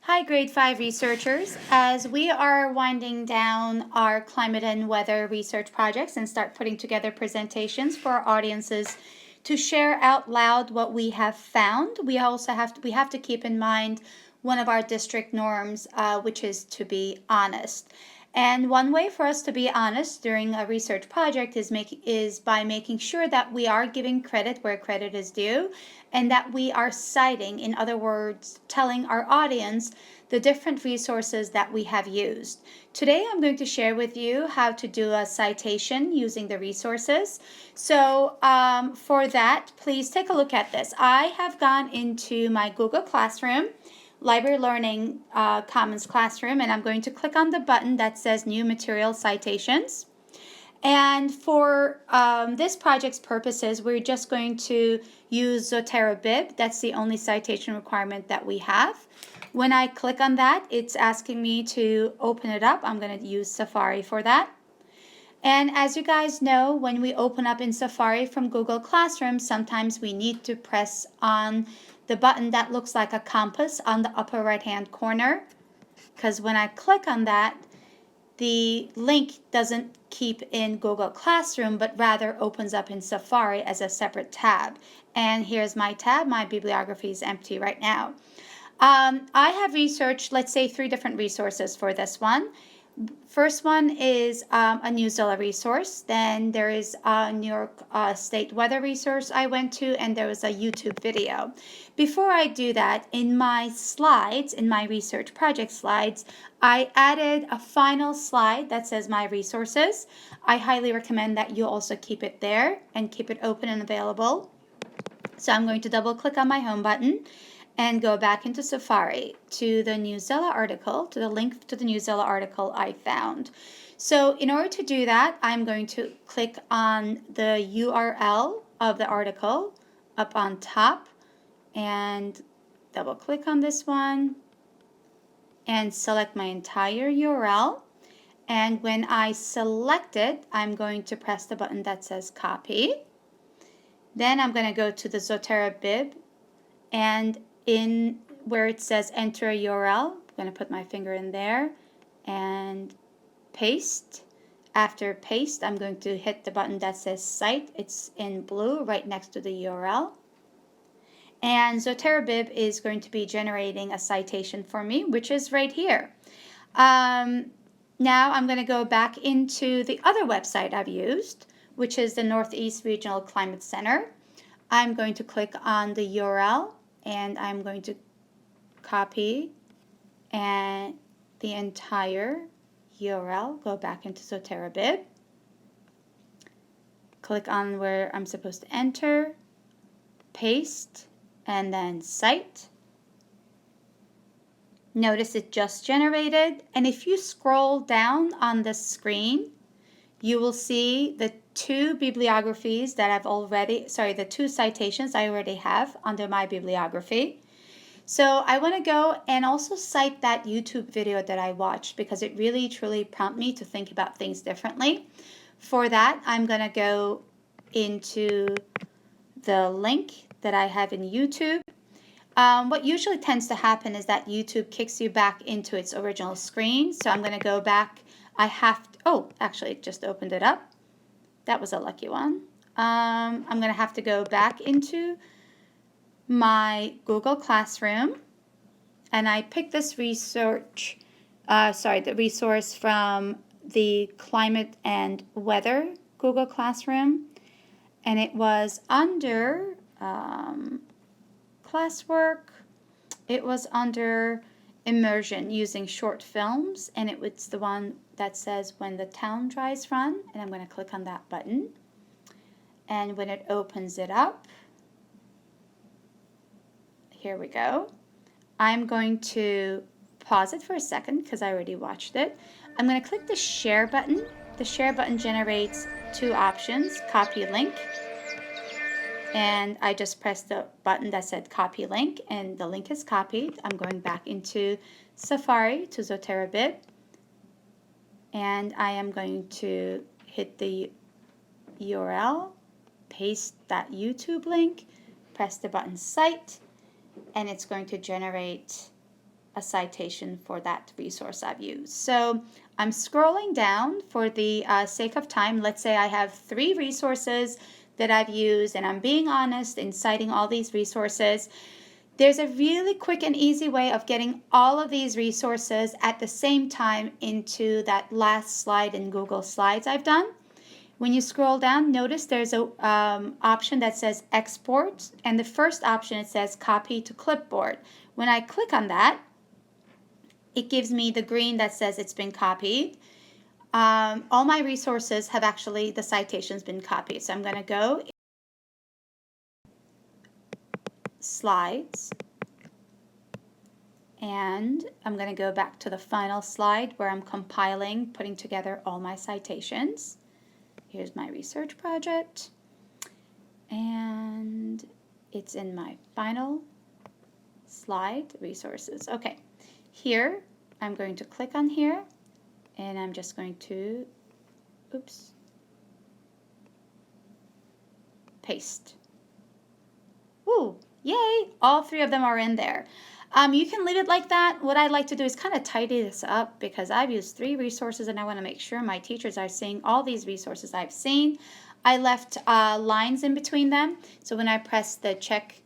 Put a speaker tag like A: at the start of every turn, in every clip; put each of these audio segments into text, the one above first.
A: Hi, grade 5 researchers. As we are winding down our climate and weather research projects and start putting together presentations for our audiences to share out loud what we have found, we have to keep in mind one of our district norms, which is to be honest. And one way for us to be honest during a research project is by making sure that we are giving credit where credit is due and that we are citing, in other words, telling our audience the different resources that we have used. Today I'm going to share with you how to do a citation using the resources. So for that, please take a look at this. I have gone into my Google Classroom Library Learning Commons Classroom, and I'm going to click on the button that says New Material Citations. And for this project's purposes, we're just going to use Zoterobib. That's the only citation requirement that we have. When I click on that, it's asking me to open it up. I'm going to use Safari for that. And as you guys know, when we open up in Safari from Google Classroom, sometimes we need to press on the button that looks like a compass on the upper right-hand corner, because when I click on that, the link doesn't keep in Google Classroom, but rather opens up in Safari as a separate tab. And here's my tab. My bibliography is empty right now. I have researched, let's say, 3 different resources for this one. First one is a Newsella resource. Then there is a New York State weather resource I went to, and there was a YouTube video. Before I do that, in my slides, in my research project slides, I added a final slide that says my resources. I highly recommend that you also keep it there and keep it open and available. So I'm going to double click on my home button and go back into Safari to the Newsella article, to the link to the Newsella article I found. So in order to do that, I'm going to click on the URL of the article up on top and double click on this one and select my entire URL. And when I select it, I'm going to press the button that says copy. Then I'm going to go to the Zoterobib, and in where it says enter a URL, I'm going to put my finger in there and paste. After paste, I'm going to hit the button that says Cite. It's in blue right next to the URL. And Zoterobib is going to be generating a citation for me, which is right here. Now I'm going to go back into the other website I've used, which is the Northeast Regional Climate Center. I'm going to click on the URL, and I'm going to copy and the entire URL, go back into Zoterobib, click on where I'm supposed to enter, paste, and then cite. Notice it just generated, and if you scroll down on the screen, you will see the 2 bibliographies that I've already, the 2 citations I already have under my bibliography. So I want to go and also cite that YouTube video that I watched because it really truly prompted me to think about things differently. For that, I'm going to go into the link that I have in YouTube. What usually tends to happen is that YouTube kicks you back into its original screen. So I'm going to go back. Oh, actually, it just opened it up. That was a lucky one. I'm going to have to go back into my Google Classroom, and I picked this the resource from the Climate and Weather Google Classroom, and it was under classwork. It was under immersion using short films, and it was the one that says when the town dries run, and I'm going to click on that button. And when it opens it up, here we go. I'm going to pause it for a second because I already watched it. I'm going to click the share button. The share button generates 2 options, copy link, and I just pressed the button that said copy link, and the link is copied. I'm going back into Safari to Zoterobib, and I am going to hit the URL, paste that YouTube link, press the button Cite, and it's going to generate a citation for that resource I've used. So I'm scrolling down for the sake of time. Let's say I have 3 resources that I've used, and I'm being honest in citing all these resources. There's a really quick and easy way of getting all of these resources at the same time into that last slide in Google Slides I've done. When you scroll down, notice there's a option that says export, and the first option it says copy to clipboard. When I click on that, it gives me the green that says it's been copied. All my resources have actually, the citation's been copied. So I'm going to go slides, and I'm going to go back to the final slide where I'm compiling, putting together all my citations. Here's my research project, and it's in my final slide, resources. Okay, here I'm going to click on here, and I'm just going to, paste. Ooh, yay, all 3 of them are in there. You can leave it like that. What I like to do is kind of tidy this up because I've used 3 resources and I want to make sure my teachers are seeing all these resources I've seen. I left lines in between them, so when I press the check,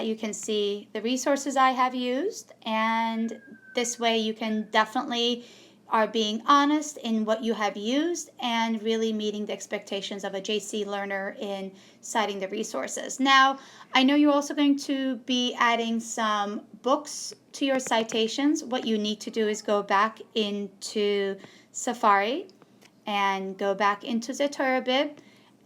A: you can see the resources I have used, and this way you can definitely are being honest in what you have used and really meeting the expectations of a JC learner in citing the resources. Now, I know you're also going to be adding some books to your citations. What you need to do is go back into Safari and go back into Zoterobib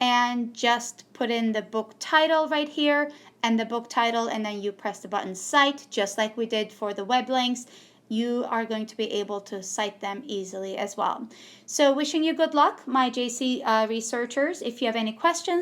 A: and just put in the book title right here and the book title, and then you press the button Cite, just like we did for the web links. You are going to be able to cite them easily as well. So wishing you good luck, my JC researchers. If you have any questions,